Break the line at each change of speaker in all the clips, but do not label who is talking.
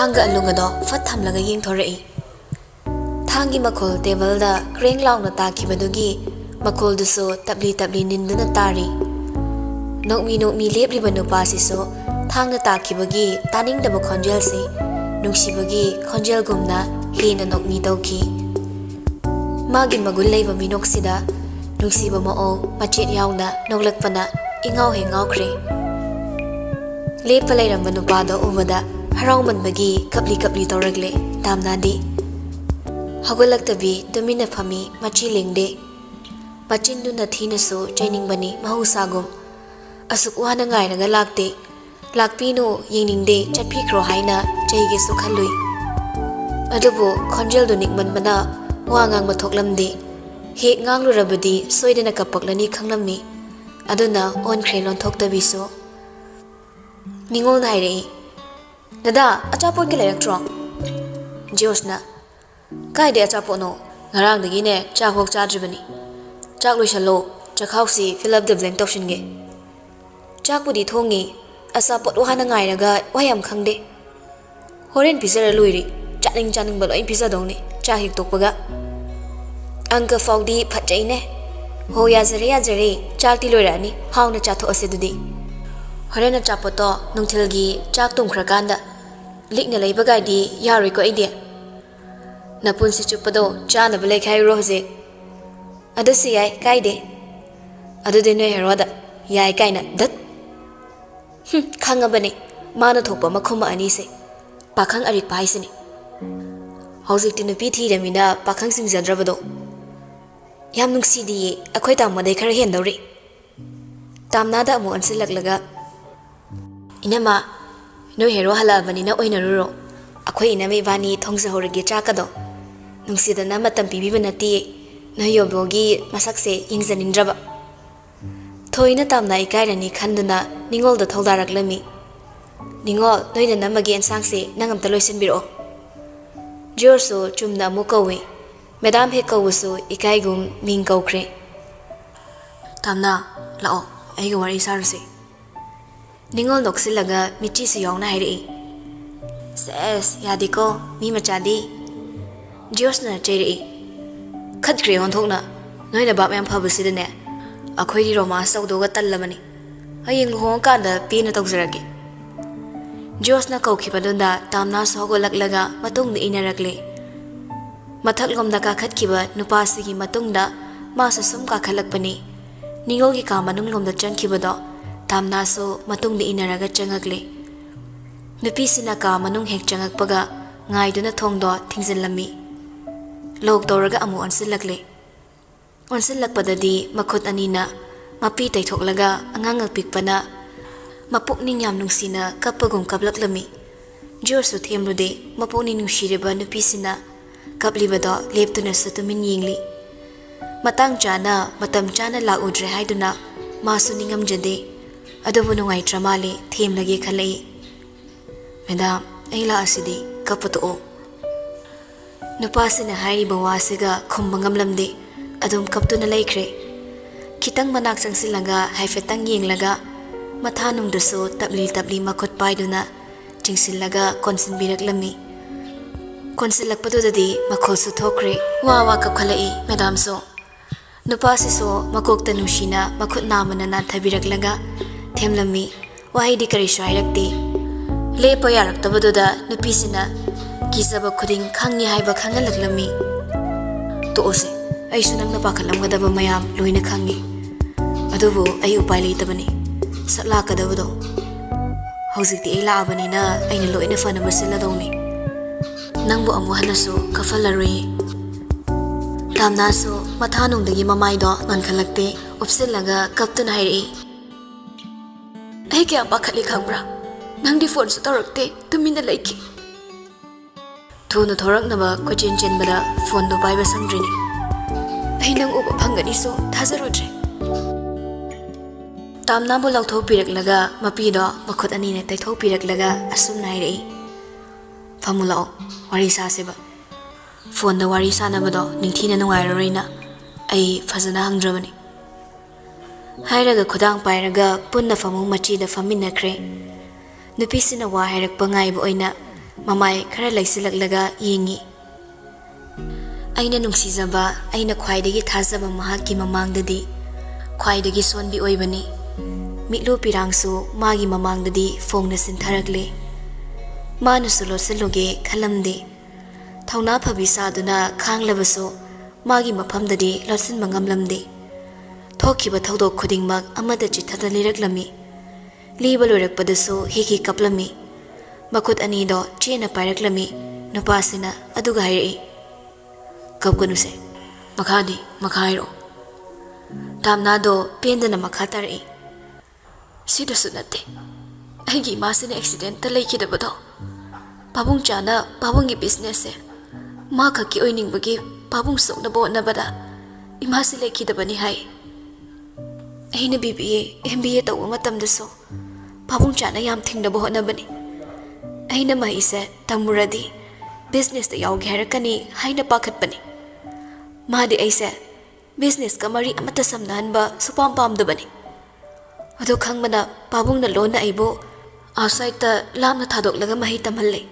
Thanga alungado fat thamlaga yengthorai. Thangi makhol table da kreng launa takibadugi makhol duso tabli ninduna tari. Nokmi lepliba nupa siso thangna takibagi taningdaba khonjel se nungsibagi khonjel gumna hena nokmi tawki. Magi magul leiba minoksida nungsiba mao machet yauna noglakpana ingau he ngaukhre. Lepa leiramba nupado ubada haraumanbagi kapli tawragle tamnadi. Hagolaktabi tumina phami machi lengde. Macinduna thinasu chainingbani mahusagum. Asuk wana ngairaga lakte. Lakpino yeningde chatphikro haina chaige su khalui. Adubu khonjel du nikmanbana wangang mathoklamde. Hek nganglurabadi soidana kapaklani khanglammi. Aduna onkhre lonthoktabi so. Ningol nairei. Dada, achapot ke lairakro. Josna. Kaide achapot no. Ngarangdagi ne chakhok chadribani. Chak loisalo chakhausi fill up the blank topshinge. Chakpudi thongi asapot wahana ngairaga wayam khangde. Horen pisara luiri chaning balo in pisa dongni chahik tokpaga. Angka faudi phachaine. Ho ya zare chakti loirani hauna chatho asedudi. Horen achapoto nungthilgi chak tungkhrakanda likna leibagai di yaroi ko ide. Napunsi chupado chana bale khai roje. Adusi yai kaide. Adude no heroda yai kaina dat. Khangabani mana thokpa makhuma ani se pakhang arik paisani. Hojikti nupi thiramina pakhang singjadrabado. Yam nungsidi akhoi tammadai khara hendori. Tamnada amu ansilaklaga. Inama no hero halabani na oinaruro. Akhoi iname bani thongsa horage chakado. Nungsidana matam pibiba nati no yobogi masakse yingzanindraba. Thoina tamna ikairani khanduna ningol da thaudaраklami. Ningol noina namagi ensangse nangamta loisinbiro. Jorso chumna mukawi. Madam he kawusu ikaigum ming kawkre. Tamna lao aiga wari saruse. Ningol noksilaga michi su yongna hairi. Ses yadiko mi machadi. Josna cheri. Khadkre onthokna noina bab yam phabusidane. Akhoi roma saudoga tallamani. Hayeng luhong kanda pina tawjarage. Josna kaukhipadunda tamna sogolaklaga matungda inarakle. Mathaklomda kakhatkiba nupasigi matungda masa sum kakhalakpani. Ningolgi ka manunglomda changkhibado tamna so matungda inaraga changakle. Nupisina ka manung hek changakpaga ngaiduna thongdo thingjanlami. Lok tawraga amu ansilakle. Onsilakpadadi makhut anina mapi taithoklaga angangak pikpana mapukning yam nungsina kapagum kaplaklami. Jorsu themrude mapukning nungshireba nupisina kaplibado leptuna sutumin yingli. Matang chana matam chana laudre haiduna masu ningamjade adubu nungai tramale themlage khalai. Madam aila asidi kapatuo. Nupasina hairiba wasiga khumbangamlamde adum kaptuna laikre. Kitang manak sangsilaga haifetang yenglaga mathanung duso tabli makot paiduna jingsilaga konsinbiraklami. Konsilakpadudadi makholsu thokre wawa kapkhalai madam so. Nupasi so makokta nushina makut namana na thabiraklaga themlami wahidi karishu hairakti. Lepa yaraktabaduda nupisina kisaba khuding khangni haiba khangalaklami. Toose aisu nangna pakhalamgadaba mayam loina khangi. Adubu ai upai leitabani. Satlakadabado. Hojikti ai laabanina aina loina fanaba siladongni. Nangbu amu hanasu kafalarui. Tamnasu mathanungdagi mamaido mankhalakte upsilaga kaptuna hairi. Ai kya pakhali khangbra. Nangdi phone su tarakte tumina laiki. Thuna thoraknaba kochin chenbada phone do paiba sangdrini. Ai nang uba phangani so thazarudre. Tamna bo lautho piraklaga mapido makhut anine taitho piraklaga asum nairei. Famulao wari saseba. Phone da wari sanabado ningthina nungairorina ai fazana hangrabani. Hairaga khudang pairaga punna famung machi da faminakre. Nupisina wa hairakpa ngaiba oina mamai khara laisilaglaga yengi aina nungsijaba aina khwaidagi thajaba mahaki mamangdadi khwaidagi sonbi oibani mitlo pirangsu magi mamangdadi phongna sintharagle mana sulo seloge khalamde thawna phabi saduna khanglabaso magi maphamdadi lotsin mangamlamde thokiba thodok khudingmak amada chithada liraklami liba loirakpadaso hiki kaplami makut ani do chena pairaklami nupasina aduga hairi kapkanuse makhadi makhairo tamna do pendana makhatari sidasu natte aigi masina accident ta leikidabado pabung chana pabungi business se ma khaki oining bagi pabung sokna bo nabada imasi leikidabani hai aina BBA MBA taw matam daso pabung chana yam thingna bo nabani aina mai se tamuradi business ta yaw gherakani haina pakhatpani madi aise business kamari amata samnanba supam pam dabani ado khangmana pabung na lona aibo outside ta lamna thadok laga mahi tamhalle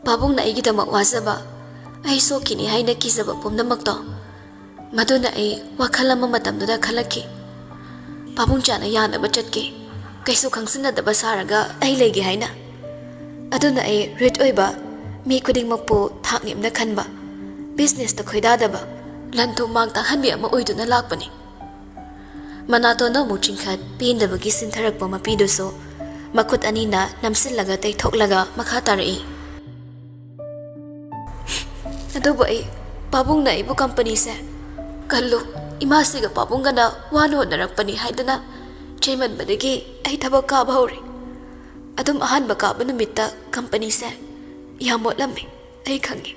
pabung na aigi damak wazaba ai so kini haina kizaba pomnamak to maduna ai wakhalama matamduda khalaki pabung chana yana bachatki kaisu khangsina daba saraga ai lege haina aduna ai ret oiba mi kuding makpo thaknim na khanba business ta khoida daba lantu mang ta hanbi ama oiduna lakpani manato no muchingkhat pindabagi sintharakpa mapidoso makut anina namsillaga tai thoklaga makha tarai adobo ai pabung na ibu company se kallu imasiga pabunga na wano narakpani haidana chaiman badagi ai thabak ka bhauri adum ahan baka banumita company se yamot lammi ai khangi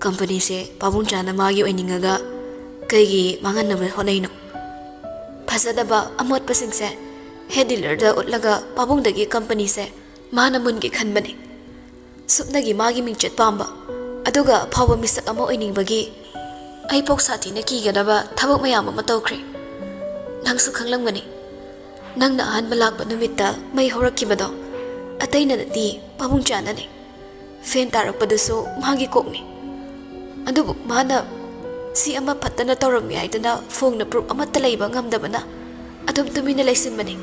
company se pabung chana magi oiningaga kaigi manganna honaino phajadaba amot pasing se head dealer da utlaga pabung dagi company se mana mungi khanbani supnagi magi mingchet pamba aduga phawa misak ama oiningbagi ai pok sathi na kigadaba thabak mayam ama tawkhre nangsu khanglamgani nangna ahan balakba numitta mai horakibado ataina nati pabung chana ne fen tarakpadaso magi kokni adubu mana si ama patana tawrami aidana phongna proof ama talaiba ngamdabana adum tumina laisinbani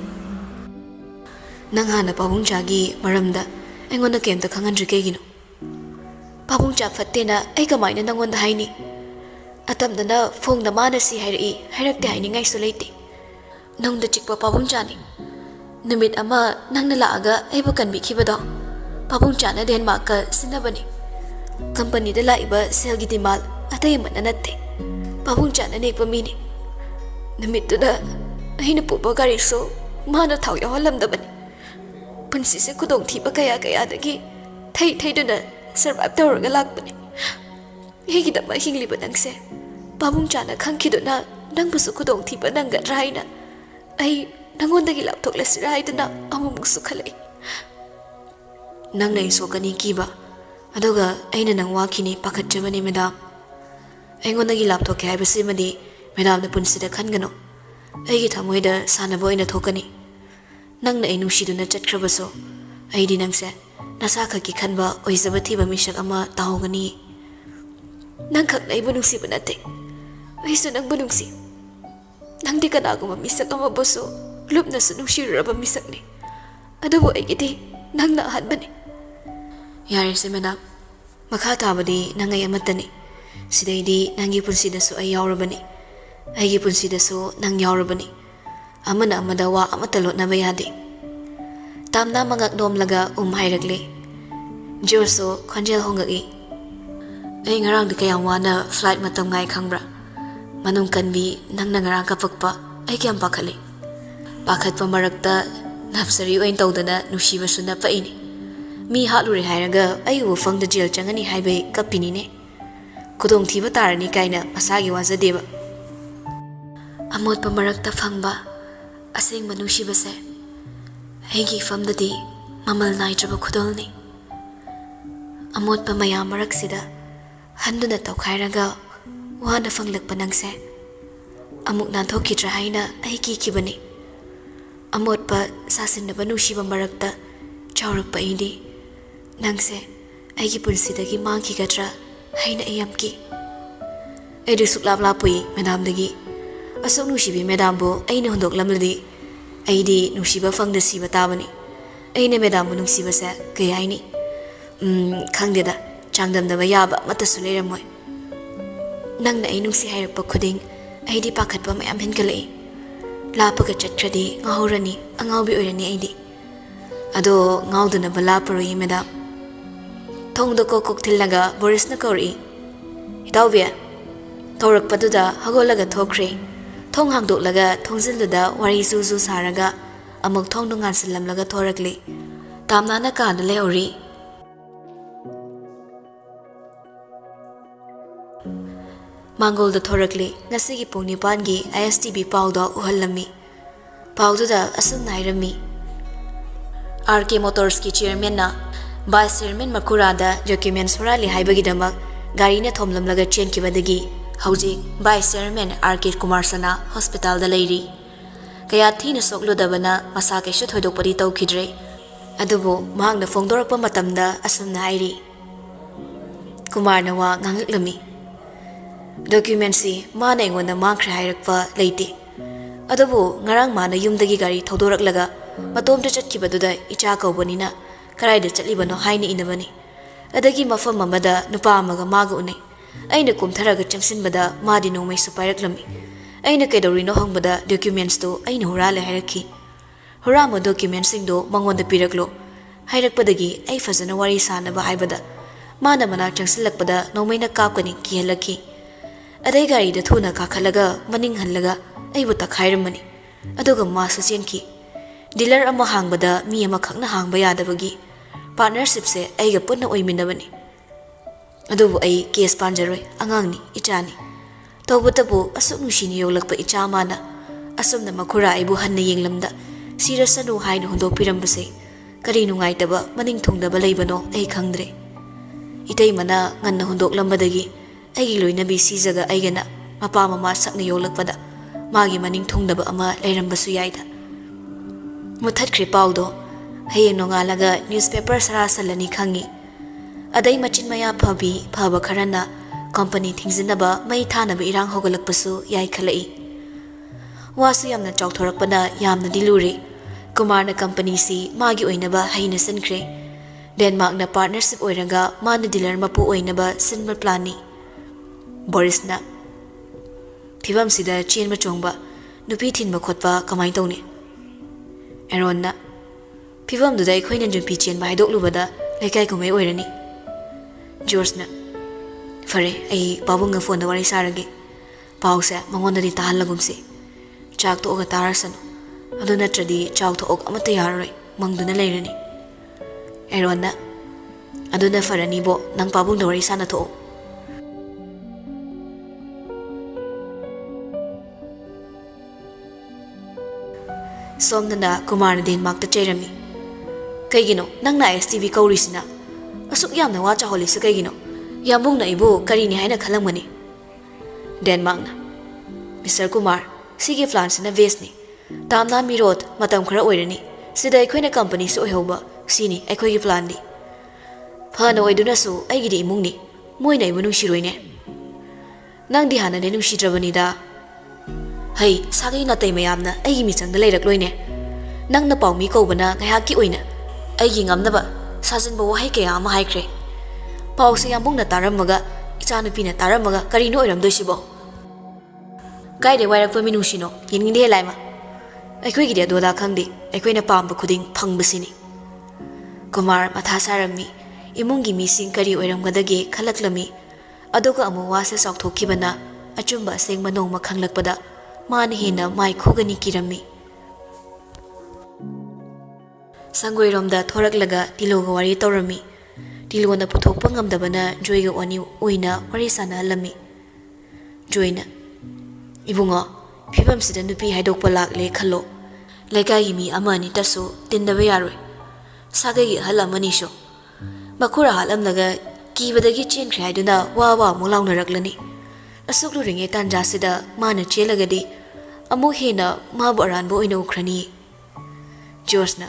nang hana pabung chagi maramda engona kemta khanganri kegino pabung cha fattena ai kamaina nangonda haini atamdana phongna mana si hairi hairakte haini ngai so leite nongda chikpa pabung chani numit ama nangna laaga aiba kanbi khibado pabung chana denmark ka sinabani company da laiba sel gi dimal atai man natte pabung chana nekpa mini numit da aina pupa gari so mana thau ya holamdabani punsi se kudong thiba kaya kaya dagi thai thai duna survive tawraga lakpani hegi da ma hingli badangse pabung chana khangkhiduna nangbusu kudong thiba nangga raina ai nangondagi lapthoklasira haiduna amumuk sukhalai nangnai sokani kiba aduga aina nang wakini pakhatjabani madam aingonagi lapthok kai basimadi madam na punsida khangano aigi thamoida sanaboina thokani nangna ai nusiduna chatkhrabaso aidi nangse nasa khaki khanba oizaba thiba misak ama tahogani nang khak nai bunungsi banate aisu nang bunungsi nang di kanaguma misak ama boso lupna su nungshiraba misak ni adubo aigidi nangna ahanbani yare se madam makha tabadi nangai amatani sidaidi nangi punsidasu ai yaurabani aigi punsidasu nang yaurabani amana amada wa amata lotnaba yade tamna mangak domlaga hairagle jorso khonjel hongagi ai ngarang de kayam wana flight matam ngai khangbra manung kanbi nangna ngarang kapakpa ai kyam pakhali pakhatpa marakta napsari oin tawdana nusibasu na paini mi halure hairaga ai wo fangda jail changani haibe kapini ne kudong thiba tarani kaina masagi wazadeba amot pa marakta phangba aseng manusibase aigi famdadi mamal naitraba khudolni amot pa maya maraksida handuna tawkhairaga wana fanglakpa nangse amuk nanthokidra haina ai kibani amot pa sasinna banusiba marakta chaurakpa idi Nangse aigi punsidagi mangkhigadra haina ayamki aidu suklap lapui madamdagi asok nusibi madambo aina hondoklamladi aidi nusiba fangda siba tabani aina madambo nusiba sa kayaini khangdeda changdamdaba yaba matasu leiramoy nangna ai nungsi hairpa khuding aidi pakhatpa mayam henkalai lapaga chatkradi ngahorani angawbi oirani aidi ado ngawduna balaparoi madam thongda ko koktillaga borisna kauri idawbia thaurakpaduda hagolaga thokre thong hangdoklaga thongjinduda wari zuzu saraga amuk thongdu ngansillamlaga thorakli tamnana kana leori Mangolda thorakli ngasigi pung nipangi ISTB pawda uhallami pawduda asum nairami RK Motors ki chairman na Vice Chairman Makurada documents morali haibagidamak gari na thomlamlaga chenkibadagi hauji Vice Chairman RK Kumarsana hospital da leiri kaya thina sokludabana masa kaishu thoidokpari tawkhidre adubo mahangna phongdorakpa matamda asumna hairi Kumarna wa ngangaklami documents si mana engona mangkhre hairakpa leite adubo ngarang mana yumdagi gari thodoraklaga matomta chatkibaduda icha kaubonina Karaida chatlibano haini inabani adagi mafam amada nupa amaga maga unai aina kumtharaga changsinbada madi nongmai supairaklammi aina kaidorino hangbada documents to aina hurale hairakhi hurama documents singdo mangonda piraklo hairakpadagi ai fazana wari sanaba haibada mana mana changsilakpada nongmaina kapkani kihalakhi adai gari da thuna kakhalaga maning hallaga aibu takhairamani aduga masu chenki dealer ama hangbada mi ama khakna hangba yadabagi partnership se aiga punna oiminabani adubu ai case panjaroi angangni ichani tawbutabu asuk nushini yoglakpa icha mana asumna makhura aibu hanna yenglamda sirasanu haina hondo pirambase kari nungaitaba maning thungdaba leibano ai khangdre itei mana nganna hondoklambadagi aigi loinabi sijaga aigana mapa mama sakna yoglakpada magi maning thungdaba ama leirambasu yaida muthatkre pawdo hayeng nongalaga newspaper sarasalani khangi adai machin maya phabi phaba kharana company thingzinaba mai thanaba irang hogalakpasu yai khalai wasu yamna chawthorakpana yamna dilure kumarna company si magi oinaba haina sankhre denmark na partnership oiraga mana dealer mapu oinaba sinma plani borisna thibam sida chenma chongba nupi thinba khotpa kamai tawni Arun na Pivam do dai khoina jumpi chen bai dok lubada lekai kumai oirani George na fare ai babunga phone da wari sarage pause mangonda di tahalagumsi chak to ga tarasanu adu natradi chak to ok amata yaroi mangduna leirani Arun na adu na farani bo nang babung da wari sana to Somnana Kumar Denmark ta cherami kaigino nangna STV kaurisina asuk yamna wacha holisa kaigino yambungna ibu karini haina khalamani Denmark na Mr Kumar sige flansina vesni tamna mirot matam khara oirani sida ekhoina company so hoba sini ekhoigi plan di phana oiduna su aigidi imungni moina ibu nungsiroine nangdi hana ne nungsidrabani da Hey, sagi na tay mayamna aigi michangda leirakloine nangna pawmi kobana ngayaki oina aigi ngamnaba sajinba wahai kaya ama haikre pawse yambungna taramaga ichanupina taramaga karino oiramdoisibo kaide wairakpa minungsino yenginde helaima aikhoigide adoda khangde aikhoina pamba khuding phangbasini Kumar matha sarami imungi mising kari oiramgadage khalaklami adoga amu wase saukthokibana achumba sengma nongma khanglakpada मान हेना माइ खोगनी किरमी संगोइरोमदा थोरकलगा तिलोगा वारी तौरमी तिलोना पुथोकपा ngamdabana joiga wani oina wari sana lami joina ibungo phibam sida nupi haidokpa lakle khalo laikai mi amani tasu tindaba yaroi sagai halamani sho makura halamlaga kibadagi chen khrai duna wa molauna raklani asuklu ringe tanja sida mana chelagadi amu hena ma baran bo ino ukhrani George na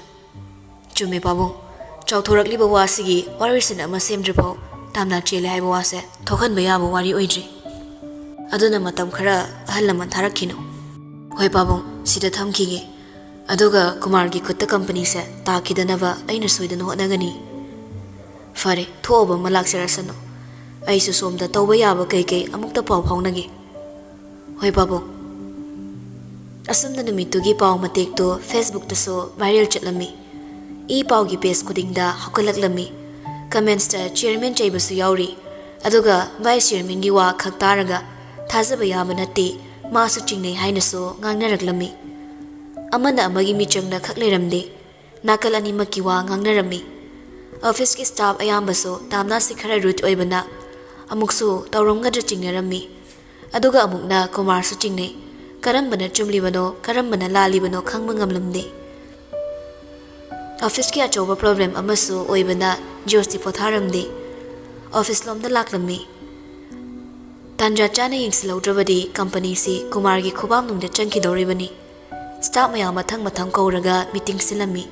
chume babu ꯆꯥꯎꯊꯣꯔꯛꯂꯤꯕ ꯋꯥꯁꯤꯒꯤ ꯋꯥꯔꯤꯁꯤꯟ ꯑꯃ ꯁꯦꯝꯗ꯭ꯔꯤꯐꯥꯎ ꯇꯥꯝꯅ ꯆꯦꯜꯂꯦ ꯍꯥꯏꯕ ꯋꯥꯁꯦ ꯊꯣꯛꯍꯟꯕ ꯌꯥꯕ ꯋꯥꯔꯤ ꯑꯣꯏꯗ꯭ꯔꯤ ꯑꯗꯨꯅ ꯃꯇꯝ ꯈꯔ ꯑꯍꯜ ꯂꯃꯟ ꯊꯥꯔꯛꯈꯤꯅꯨ ꯍꯣꯏ ꯄꯥꯕꯨꯡ ꯁꯤꯗ ꯊꯝꯈꯤꯒꯦ ꯑꯗꯨꯒ ꯀꯨꯃꯥꯔꯒꯤ ꯈꯨꯠꯇ ꯀꯝꯄꯅꯤꯁꯦ ꯇꯥꯈꯤꯗꯅꯕ ꯑꯩꯅ ꯁꯣꯏꯗꯅ ꯍꯣꯠꯅꯒꯅꯤ ꯐꯔꯦ ꯊꯣꯛꯑꯕ ꯑꯃ ꯂꯥꯛꯆꯔꯁꯅꯨ ꯑꯩꯁꯨ ꯁꯣꯝꯗ ꯇꯧꯕ ꯌꯥꯕ ꯀꯩꯀꯩ ꯑꯃꯨꯛꯇ ꯄꯥꯎ ꯐꯥꯎꯅꯒꯦ ꯍꯣꯏ ꯄꯥꯕꯨꯡ ꯑꯁꯨꯝꯅ ꯅꯨꯃꯤꯠꯇꯨꯒꯤ ꯄꯥꯎ ꯃꯇꯦꯛꯇꯨ ꯐꯦꯁꯕꯨꯛꯇꯁꯨ ꯚꯥꯏꯔꯦꯜ ꯆꯠꯂꯝꯃꯤ ꯏ ꯄꯥꯎꯒꯤ ꯄꯦꯖ ꯈꯨꯗꯤꯡꯗ ꯍꯧꯒꯠꯂꯛꯂꯝꯃꯤ ꯀꯃꯦꯟꯠꯁꯇ ꯆꯤꯌꯔꯃꯦꯟ ꯆꯩꯕꯁꯨ ꯌꯥꯎꯔꯤ ꯑꯗꯨꯒ ꯚꯥꯏꯁ ꯆꯤꯌꯔꯃꯦꯟꯒꯤ ꯋꯥ ꯈꯛ ꯇꯥꯔꯒ ꯊꯥꯖꯕ ꯌꯥꯕ ꯅꯠꯇꯦ ꯃꯥꯁꯨ ꯆꯤꯡꯅꯩ ꯍꯥꯏꯅꯁꯨ ꯉꯥꯡꯅꯔꯛꯂꯝꯃꯤ ꯑꯃꯅ ꯑꯃꯒꯤ ꯃꯤꯆꯪꯗ ꯈꯛ ꯂꯩꯔꯝꯗꯦ ꯅꯥꯀꯜ ꯑꯅꯤꯃꯛꯀꯤ ꯋꯥ ꯉꯥꯡꯅꯔꯝꯃꯤ ꯑꯣꯐꯤꯁꯀꯤ ꯁ꯭ꯇꯥꯐ ꯑꯌꯥꯝꯕꯁꯨ ꯇꯥꯝꯅꯥꯁꯤ ꯈꯔ ꯔꯨꯠ ꯑꯣꯏꯕꯅ ꯑꯃꯨꯛꯁꯨ ꯇꯧꯔꯝꯒꯗ꯭ꯔ ꯆꯤꯡꯅꯔꯝꯃꯤ ꯑꯗꯨꯒ ꯑꯃꯨꯛꯅ ꯀꯨꯃꯥꯔꯁꯨ ꯆꯤꯡꯅꯩ ꯀꯔꯝꯕꯅ ꯆꯨꯝꯂꯤꯕꯅꯣ ꯀꯔꯝꯕꯅ ꯂꯥꯜꯂꯤꯕꯅꯣ ꯈꯪꯕ ꯉꯝꯂꯝꯗꯦ ꯑꯣꯐꯤꯁꯀꯤ ꯑꯆꯧꯕ ꯄ꯭ꯔꯣꯕ꯭ꯂꯦꯝ ꯑꯃꯁꯨ ꯑꯣꯏꯕꯅ ꯖꯣꯁꯇꯤ ꯄꯣꯊꯥꯔꯝꯗꯦ ꯑꯣꯐꯤꯁ ꯂꯣꯝꯗ ꯂꯥꯛꯂꯝꯃꯤ ꯇꯥꯟꯖꯥ ꯆꯥꯅ ꯌꯦꯡꯁꯤꯜꯍꯧꯗ꯭ꯔꯕꯗꯤ ꯀꯝꯄꯅꯤꯁꯤ ꯀꯨꯃꯥꯔꯒꯤ ꯈꯨꯕꯥꯝꯅꯨꯡꯗ ꯆꯪꯈꯤꯗꯧꯔꯤꯕꯅꯤ ꯁ꯭ꯇꯥꯐ ꯃꯌꯥꯝ ꯃꯊꯪ ꯃꯊꯪ ꯀꯧꯔꯒ ꯃꯤꯇꯤꯡ ꯁꯤꯜꯂꯝꯃꯤ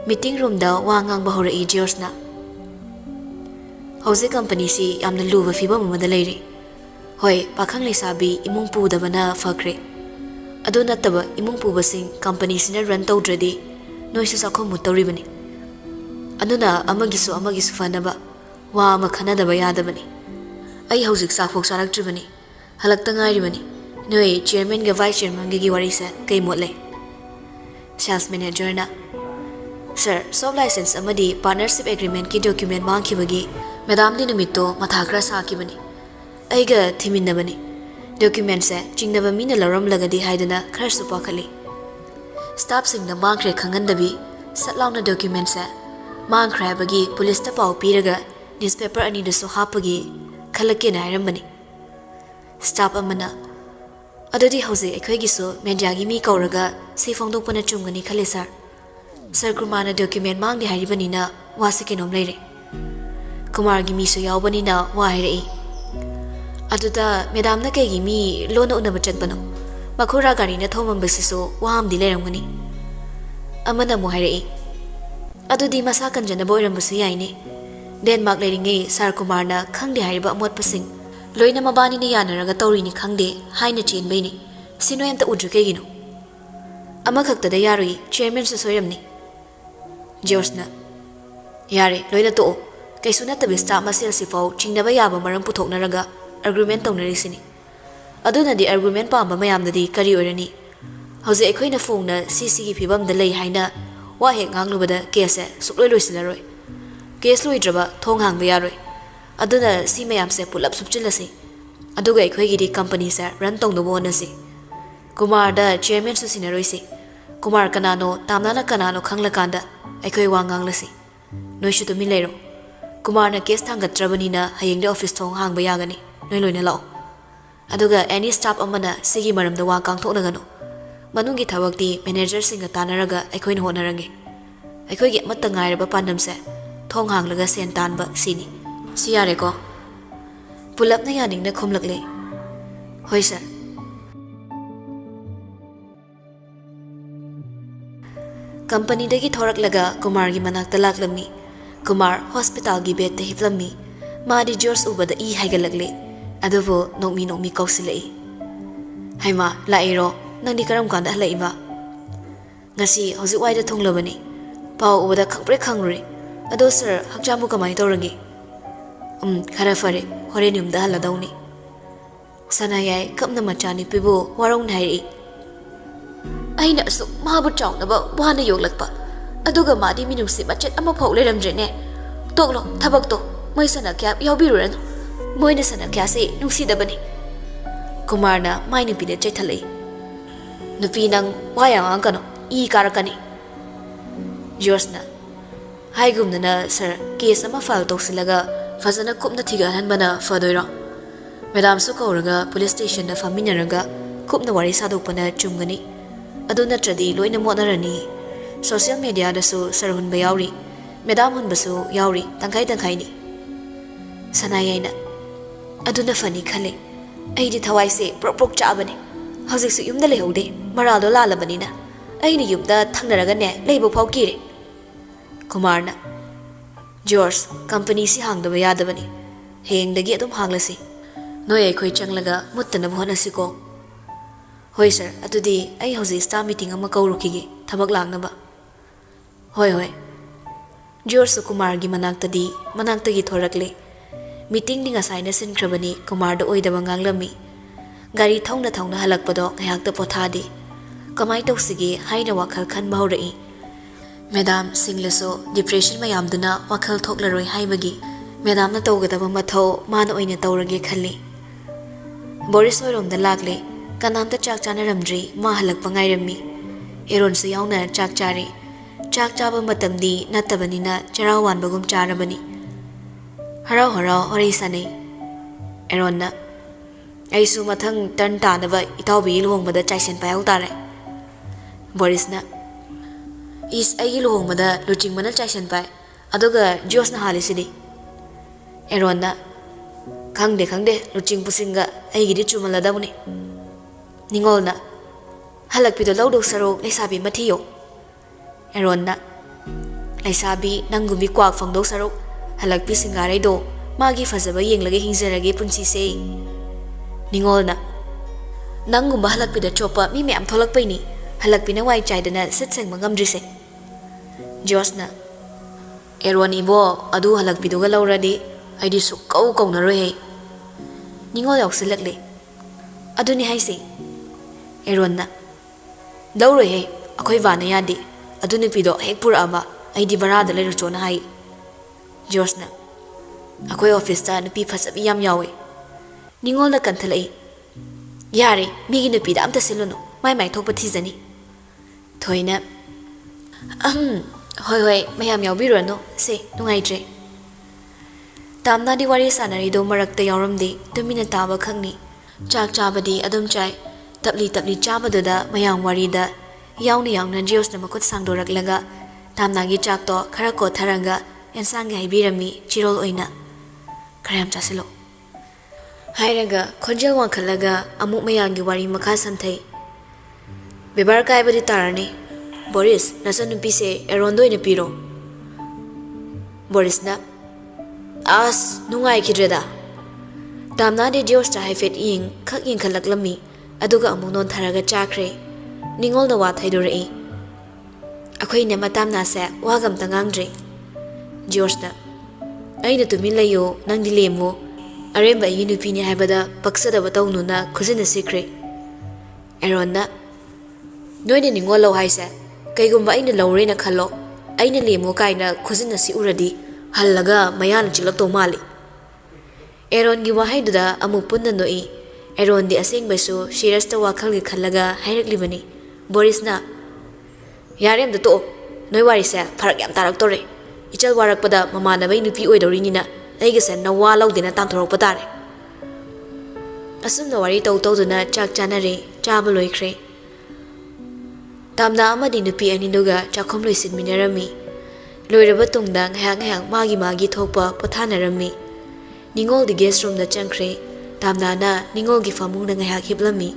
ꯃꯤꯇꯤꯡ ꯔꯨꯝꯗ ꯋꯥ ꯉꯥꯡꯕ ꯍꯧꯔꯛꯏ ꯖꯣꯔꯖꯅ ꯍꯧꯖꯤꯛ ꯀꯝꯄꯅꯤꯁꯤ ꯌꯥꯝꯅ ꯂꯨꯕ ꯐꯤꯕꯝ ꯑꯃꯗ ꯂꯩꯔꯤ ꯍꯣꯏ ꯄꯥꯈꯪ ꯂꯩꯁꯥꯕꯤ ꯏꯃꯨꯡ ꯄꯨꯗꯕꯅ ꯐꯈ꯭ꯔꯦ ꯑꯗꯨ ꯅꯠꯇꯕ ꯏꯃꯨꯡ ꯄꯨꯕꯁꯤꯡ ꯀꯝꯄꯅꯤꯁꯤꯅ ꯔꯟ ꯇꯧꯗ꯭ꯔꯗꯤ ꯅꯣꯏꯁꯨ ꯆꯥꯛꯈꯨꯝ ꯃꯨꯠꯇꯧꯔꯤꯕꯅꯤ ꯑꯗꯨꯅ ꯑꯃꯒꯤꯁꯨ ꯐꯅꯕ ꯋꯥ ꯑꯃ ꯈꯟꯅꯗꯕ ꯌꯥꯗꯕꯅꯤ ꯑꯩ ꯍꯧꯖꯤꯛ ꯆꯥꯛꯐꯣꯛ ꯆꯥꯔꯛꯇ꯭ꯔꯤꯕꯅꯤ ꯍꯜꯂꯛꯇ ꯉꯥꯏꯔꯤꯕꯅꯤ ꯅꯣꯏ ꯆꯤꯌꯔꯃꯦꯟꯒ ꯚꯥꯏꯁ ꯆꯤꯌꯔꯃꯦꯟꯒꯤ ꯋꯥꯔꯤꯁꯦ ꯀꯩ ꯃꯣꯠ ꯂꯩ ꯁꯦꯜꯁ ꯃꯦꯅꯦꯖꯔꯅ ꯁꯔ ꯁꯣꯞ ꯂꯥꯏꯁꯦꯟꯁ ꯑꯃꯗꯤ ꯄꯥꯔꯠꯅꯔꯁꯤꯞ ꯑꯦꯒ꯭ꯔꯤꯃꯦꯟꯠꯀꯤ ꯗꯣꯀ꯭ꯌꯨꯃꯦꯟꯠ ꯃꯥꯡꯈꯤꯕꯒꯤ ꯃꯦꯗꯥꯝꯗꯤ ꯅꯨꯃꯤꯠꯇꯣ ꯃꯊꯥ ꯈꯔ ꯁꯥꯈꯤꯕꯅꯤ ꯑꯩꯒ ꯊꯤꯃꯤꯟꯅꯕꯅꯤ ꯗꯣꯀ꯭ꯌꯨꯃꯦꯟꯠꯁꯦ ꯆꯤꯡꯅꯕ ꯃꯤꯅ ꯂꯧꯔꯝꯂꯒꯗꯤ ꯍꯥꯏꯗꯅ ꯈꯔꯁꯨ ꯄꯥꯈꯠꯂꯤ ꯁ꯭ꯇꯥꯐꯁꯤꯡꯅ ꯃꯥꯡꯈ꯭ꯔꯦ ꯈꯪꯍꯟꯗꯕꯤ ꯁꯠ ꯂꯥꯎꯅ ꯗꯣꯀ꯭ꯌꯨꯃꯦꯟꯠꯁꯦ ꯃꯥꯡꯈ꯭ꯔꯦ ꯍꯥꯏꯕꯒꯤ ꯄꯨꯂꯤꯁꯇ ꯄꯥꯎ ꯄꯤꯔꯒ ꯅ꯭ꯌꯨꯁꯄꯦꯄꯔ ꯑꯅꯤꯗꯁꯨ ꯍꯥꯞꯄꯒꯤ ꯈꯜꯂꯛꯀꯦꯅ ꯍꯥꯏꯔꯝꯕꯅꯤ ꯁ꯭ꯇꯥꯐ ꯑꯃꯅ ꯑꯗꯨꯗꯤ ꯍꯧꯖꯤꯛ ꯑꯩꯈꯣꯏꯒꯤꯁꯨ ꯃꯦꯗꯤꯌꯥꯒꯤ ꯃꯤ ꯀꯧꯔꯒ ꯁꯤ ꯐꯣꯡꯗꯣꯛꯄꯅ ꯆꯨꯝꯒꯅꯤ ꯈꯜꯂꯤ ꯁꯔ ꯀꯨꯃꯥꯔꯅ ꯗꯣꯀ꯭ꯌꯨꯃꯦꯟꯠ ꯃꯥꯡꯗꯦ ꯍꯥꯏꯔꯤꯕꯅꯤꯅ ꯋꯥꯁꯤ ꯀꯩꯅꯣꯝ ꯂꯩꯔꯦ ꯀꯨꯃꯥꯔꯒꯤ ꯃꯤꯁꯨ ꯌꯥꯎꯕꯅꯤꯅ ꯋꯥ ꯍꯥꯏꯔꯛꯏ ꯑꯗꯨꯗ ꯃꯦꯗꯥꯝꯅ ꯀꯩꯒꯤ ꯃꯤ ꯂꯣꯟꯅ ꯎꯅꯕ ꯆꯠꯄꯅꯣ ꯃꯈꯨꯔꯥ ꯒꯥꯔꯤꯅ ꯊꯣꯝꯃꯝꯕꯁꯤꯁꯨ ꯋꯥ ꯑꯃꯗꯤ ꯂꯩꯔꯝꯒꯅꯤ ꯑꯃꯅ ꯑꯃꯨꯛ ꯍꯥꯏꯔꯛꯏ ꯑꯗꯨꯗꯤ ꯃꯁꯥ ꯀꯟꯖꯅꯕ ꯑꯣꯏꯔꯝꯕꯁꯨ ꯌꯥꯏꯅꯦ ꯗꯦꯟꯃꯥꯔꯛ ꯂꯩꯔꯤꯉꯩ ꯁꯥꯔ ꯀꯨꯃꯥꯔꯅ ꯈꯪꯗꯦ ꯍꯥꯏꯔꯤꯕ ꯑꯃꯣꯠꯄꯁꯤꯡ ꯂꯣꯏꯅ ꯃꯕꯥꯅꯤꯅ ꯌꯥꯅꯔꯒ ꯇꯧꯔꯤꯅꯤ ꯈꯪꯗꯦ ꯍꯥꯏꯅ ꯆꯦꯟꯕꯩꯅꯤ ꯁꯤ ꯅꯣꯏ ꯑꯝꯇ ꯎꯗ꯭ꯔꯤ ꯀꯩꯒꯤꯅꯣ ꯑꯃꯈꯛꯇꯗ ꯌꯥꯔꯣꯏ ꯆꯤꯌꯔꯃꯦꯟꯁꯨ ꯁꯣꯏꯔꯝꯅꯤ ꯖꯣꯔꯖꯅ ꯌꯥꯔꯦ ꯂꯣꯏꯅ ꯇꯣꯛꯑꯣ ꯀꯩꯁꯨ ꯅꯠꯇꯕꯤ ꯁ꯭ꯇꯥꯐ ꯃꯁꯦꯜꯁꯤꯐꯥꯎ ꯆꯤꯡꯅꯕ ꯌꯥꯕ ꯃꯔꯝ ꯄꯨꯊꯣꯛꯅꯔꯒ ꯑꯥꯔꯒꯨꯃꯦꯟꯠ ꯇꯧꯅꯔꯤꯁꯤꯅꯤ ꯑꯗꯨꯅꯗꯤ ꯑꯥꯔꯒꯨꯃꯦꯟꯠ ꯄꯥꯝꯕ ꯃꯌꯥꯝꯗꯗꯤ ꯀꯔꯤ ꯑꯣꯏꯔꯅꯤ ꯍꯧꯖꯤꯛ ꯑꯩꯈꯣꯏꯅ ꯐꯣꯡꯅ ꯁꯤꯒꯤ ꯐꯤꯕꯝꯗ ꯂꯩ ꯍꯥꯏꯅ ꯋꯥ ꯍꯦꯛ ꯉꯥꯡꯂꯨꯕꯗ ꯀꯦꯁꯁꯦ ꯁꯨꯛꯂꯣꯏ ꯂꯣꯏꯁꯤꯜꯂꯔꯣꯏ ꯀꯦꯁ ꯂꯣꯏꯗ꯭ꯔꯕ ꯊꯣꯡ ꯍꯥꯡꯕ ꯌꯥꯔꯣꯏ ꯑꯗꯨꯅ ꯁꯤ ꯃꯌꯥꯝꯁꯦ ꯄꯨꯂꯞ ꯁꯨꯞꯆꯤꯜꯂꯁꯤ ꯑꯗꯨꯒ ꯑꯩꯈꯣꯏꯒꯤꯗꯤ ꯀꯝꯄꯅꯤꯁꯦ ꯔꯟ ꯇꯧꯅꯕ ꯍꯣꯠꯅꯁꯤ ꯀꯨꯃꯥꯔꯗ ꯆꯤꯌꯔꯃꯦꯟꯁꯨ ꯁꯤꯟꯅꯔꯣꯏꯁꯤ ꯀꯨꯃꯥꯔ ꯀꯅꯥꯅꯣ ꯇꯥꯝꯅꯥꯅ ꯀꯅꯥꯅꯣ ꯈꯪꯂꯀꯥꯟꯗ ꯑꯩꯈꯣꯏ ꯋꯥ ꯉꯥꯡꯂꯁꯤ ꯅꯣꯏꯁꯨ ꯇꯨꯃꯤꯟ ꯂꯩꯔꯣ ꯀꯨꯃꯥꯔꯅ ꯀꯦꯁ ꯊꯥꯡꯒꯠꯇ꯭ꯔꯕꯅꯤꯅ ꯍꯌꯦꯡꯗ ꯑꯣꯐꯤꯁ ꯊꯣꯡ ꯍꯥꯡꯕ ꯌꯥꯒꯅꯤ ꯅꯣꯏ ꯂꯣꯏꯅ ꯂꯥꯛꯑꯣ ꯑꯗꯨꯒ ꯑꯦꯅꯤ ꯁ꯭ꯇꯥꯐ ꯑꯃꯅ ꯁꯤꯒꯤ ꯃꯔꯝꯗ ꯋꯥ ꯀꯥꯡꯊꯣꯛꯅꯒꯅꯨ ꯃꯅꯨꯡꯒꯤ ꯊꯕꯛꯇꯤ ꯃꯦꯅꯦꯖꯔꯁꯤꯡꯒ ꯇꯥꯟꯅꯔꯒ ꯑꯩꯈꯣꯏꯅ ꯍꯣꯠꯅꯔꯒꯦ ꯑꯩꯈꯣꯏꯒꯤ ꯑꯃꯠꯇ ꯉꯥꯏꯔꯕ ꯄꯥꯟꯗꯝꯁꯦ ꯊꯣꯡ ꯍꯥꯡꯂꯒ ꯁꯦꯟ ꯇꯥꯟꯕ ꯁꯤꯅꯤ ꯁꯤ ꯌꯥꯔꯦꯀꯣ ꯄꯨꯂꯞꯅ ꯌꯥꯅꯤꯡꯅ ꯈꯨꯝꯂꯛꯂꯦ ꯍꯣꯏ ꯁꯔ ꯀꯝꯄꯅꯤꯗꯒꯤ ꯊꯣꯔꯛꯂꯒ ꯀꯨꯃꯥꯔꯒꯤ ꯃꯅꯥꯛꯇ ꯂꯥꯛꯂꯝꯃꯤ ꯀꯨꯃꯥꯔ ꯍꯣꯁꯄꯤꯇꯥꯜꯒꯤ ꯕꯦꯗꯇ ꯍꯤꯞꯂꯝꯃꯤ ꯃꯥꯗꯤ ꯖꯣꯔꯖ ꯎꯕꯗ ꯏ ꯍꯥꯏꯒꯠꯂꯛꯂꯦ ꯑꯗꯨꯕꯨ ꯅꯣꯛꯃꯤ ꯀꯧꯁꯤꯜꯂꯛꯏ ꯍꯩꯃꯥ ꯂꯥꯛꯏꯔꯣ ꯅꯪꯗꯤ ꯀꯔꯝ ꯀꯥꯟꯗ ꯍꯜꯂꯛꯏꯕ ꯉꯁꯤ ꯍꯧꯖꯤꯛ ꯋꯥꯏꯗ ꯊꯨꯡꯂꯕꯅꯤ ꯄꯥꯎ ꯎꯕꯗ ꯈꯪꯄ꯭ꯔꯦꯛ ꯈꯪꯂꯨꯔꯦ ꯑꯗꯣ ꯁꯔ ꯍꯛꯆꯥꯡꯕꯨ ꯀꯃꯥꯏꯅ ꯇꯧꯔꯒꯦ ꯈꯔ ꯐꯔꯦ ꯍꯣꯔꯦꯟ ꯌꯨꯝꯗ ꯍꯜꯂꯗꯧꯅꯤ ꯁꯅꯥꯌꯥꯏ ꯀꯞꯅ ꯃꯆꯥꯅꯨꯄꯤꯕꯨ ꯋꯥꯔꯧꯅ ꯍꯥꯏꯔꯛꯏ ꯑꯩꯅ ꯑꯁꯨꯛ ꯃꯥꯕꯨ ꯆꯥꯎꯅꯕ ꯋꯥꯅ ꯌꯣꯛꯂꯛꯄ ꯑꯗꯨꯒ ꯃꯥꯗꯤ ꯃꯤꯅꯨꯡꯁꯤ ꯃꯆꯦꯠ ꯑꯃꯐꯥꯎ ꯂꯩꯔꯝꯗ꯭ꯔꯦꯅꯦ ꯇꯣꯛꯂꯣ ꯊꯕꯛꯇꯣ ꯃꯣꯏ ꯁꯅꯥꯈ꯭ꯌꯥ ꯌꯥꯎꯕꯤꯔꯨꯔꯅꯨ ꯃꯣꯏꯅ ꯁꯅꯥꯈ꯭ꯌꯥꯁꯤ ꯅꯨꯡꯁꯤꯗꯕꯅꯤ ꯀꯨꯃꯥꯔꯅ ꯃꯥꯏ ꯅꯨꯄꯤꯗ ꯆꯩꯊꯠꯂꯛꯏ ꯅꯨꯄꯤ ꯅꯪ ꯋꯥ ꯌꯥꯝ ꯉꯥꯡꯒꯅꯨ ꯏ ꯀꯥꯔꯛꯀꯅꯤ ꯖꯣꯔꯖꯅ ꯍꯥꯏꯒꯨꯝꯗꯅ ꯁꯔ ꯀꯦꯁ ꯑꯃ ꯐꯥꯏꯜ ꯇꯧꯁꯤꯜꯂꯒ ꯐꯖꯅ ꯀꯨꯞꯅ ꯊꯤꯒꯠꯍꯟꯕꯅ ꯐꯗꯣꯏꯔꯣ ꯃꯦꯗꯥꯝꯁꯨ ꯀꯧꯔꯒ ꯄꯨꯂꯤꯁ ꯁ꯭ꯇꯦꯁꯟꯗ ꯐꯝꯃꯤꯟꯅꯔꯒ ꯀꯨꯞꯅ ꯋꯥꯔꯤ ꯁꯥꯗꯣꯛꯄꯅ ꯆꯨꯝꯒꯅꯤ ꯑꯗꯨ ꯅꯠꯇ꯭ꯔꯗꯤ ꯂꯣꯏꯅ ꯃꯣꯠꯅꯔꯅꯤ ꯁꯣꯁꯤꯌꯦꯜ ꯃꯦꯗꯤꯌꯥꯗꯁꯨ ꯁꯔ ꯍꯨꯟꯕ ꯌꯥꯎꯔꯤ ꯃꯦꯗꯥꯝ ꯍꯨꯟꯕꯁꯨ ꯌꯥꯎꯔꯤ ꯇꯪꯈꯥꯏ ꯁꯅꯥꯌꯥꯏꯅ ꯑꯗꯨꯅ ꯐꯅꯤ ꯈꯜꯂꯦ ꯑꯩꯗꯤ ꯊꯋꯥꯏꯁꯦ ꯄ꯭ꯔꯣꯛ ꯆꯥꯛꯑꯕꯅꯤ ꯍꯧꯖꯤꯛꯁꯨ ꯌꯨꯝꯗ ꯂꯩꯍꯧꯗꯦ ꯃꯔꯥꯜꯗꯣ ꯂꯥꯜꯂꯕꯅꯤꯅ ꯑꯩꯅ ꯌꯨꯝꯗ ꯊꯪꯅꯔꯒꯅꯦ ꯂꯩꯕ ꯐꯥꯎ ꯀꯤꯔꯦ ꯀꯨꯃꯥꯔꯅ George, company si hangdaba yadabani. Heyengdagi adum hanglasi. Noi aikhoi changlaga muttanaba honasiko. Hoi sir, atudi ai hauji staff meeting ama kaurukige thabak langnaba. Hoi. George Kumargi manaktagi thorakle. Meeting ni ngasai na sinkrabani Kumar da oidaba nganglami. Gari thauna halakpado ngayakta pothadi. Kamai tawsigi haina wakhal khan bahaurai. Madam singlaso depression mayamduna wakhal thoklaroi haibagi. Madam na tawgadaba mathau mana oina tawrage khalli. Boris oirom da lagle kanamta chak chanaramdri ma halakpa ngairammi. Arun su yauna chak chari. Chak chaba matamdi natabanina charawan bagum charabani. Harau hori sanai. Arun na aisu mathang turn tanaba itawbi luhongbada chaisen payau tare. Boris na is ai luhongbada luching mana chaisen pay aduga Jos na halisidi. Arun na khangde luching pusinga ai gidi chumaladabuni. Ningol na halakpido lawdok sarok leisabi mathiyo. Arun na leisabi nangumbi kwak fangdok sarok halakpi singarai do magi fazaba yenglage hingzarage punsi se. Ningol na nangumba halakpida chopa mi meyam tholakpaini halakpina wai chaidana sitsengma ngamdrise. Jos na Arun ibo adu halakpidoga lawradi aidi sukkau kaunaroi he. Ningol yausilakle aduni haise. Arun na lawroi he akhoi wana yadi aduni pido hek puraba aidi barada leirchona hai. Jos na akhoi office ta nupi phasabi yam yawe. Ningol na kanthalai yare migi nupi da amta silono mai thokpa thizani. Thoina hoi mayam yawbirano se nungaitre. Tamna di wari sanari do marakta yawramdi tumina taba khangni. Chak chabadi adum chai tapli chabaduda mayam wari da yauna Jos na makut sangdoraklaga tamna gi chak to khara ko tharanga ensang gi haibirami chirol oina kharam chasilo. Hairaga khonjel wankhallaga amuk mayangi wari makha samthai. Bebar kaibadi tarani. Boris nasanupi se Arun doina piro. Boris na as nungai kidreda. Tamna de Jos ta haifet ing khak ing khalaklami aduga amuk non tharaga chakre. Ningol na wa thaidorai. Akhoi ne matamna se wagam tangangdre. Jos na aina tumin layo nang dilemo aremba yi nupi ni haibada paksadaba tawnuna khuzina sikre. Arun na noine ningol law haise kaigumba aina lawrena khallo aina lemo kaina khuzina si uradi hallaga mayana chilakto mali. Arun gi wahaiduda amuk punna noi. Arun di asengbasu shirasta wakhal gi khallaga hairaklibani. Boris na yarem da to noi wari se farak yam tarak tore. Ichal warakpada mamanabai nupi oidorinina aigase nawa lawdina tamthorokpa tare. Asumna wari tawduna chak chanare chaba loikre. Tamna amadi nupi aniduga chakhom loisinminarami. Loiraba tungda ngayang magi thokpa pothanarami. Ningol di guest room da changkre. Tamna na ningol gi famung na ngayak hiplami.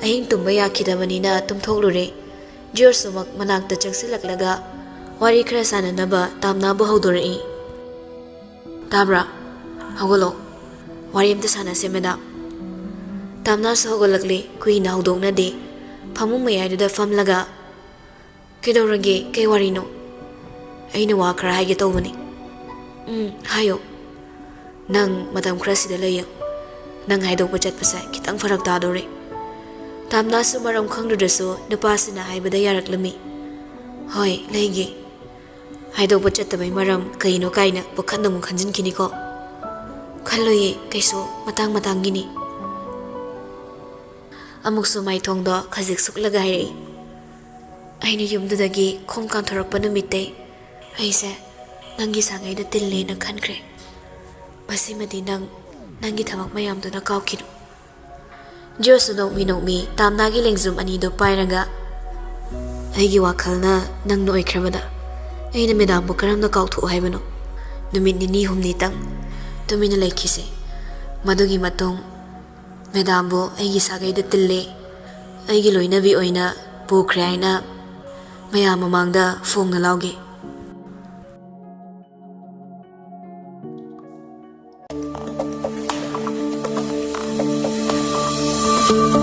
Ahing tumba yakhidabanina tumthoklure. George sumak manakta changsilaklaga wari khara sananaba tamna bu haudorai. Tabra hawalo wari amta sanase madam. Tamna so hawalakle kuina hawdokna de phamung mayaiduda famlaga kedorage kay warino aina wa khara haige tawbani. Hayo nang matam khara sida layo nang haidokpa chatpasa kitang farak tadore. Tamna su maram khangdudasu nupasina haibada yaraklami. Hoi leige haidokpa chattabai maram kaino kaina bukhanna mu khanjin ko khalloye kaiso matang gini. Amuksu mai thongdo khazik suklaga hairei. Aina yumdudagi khongkan thorakpa numitte aise nangi sangai da tille na khankre. Basimadi nangi thabak mayamduna kaukinu. Josu nokmi tamnagi lengzum ani do pairaga aigi wakhalna nang no ikhrabada aina medam bu karamna kauthu haibano numit ni humni tang tumina laikhise madugi matong medam bu aigi sagai da tille aigi loinabi oina pukre aina mayam mamangda phongna lauge.
ꯇꯥꯕ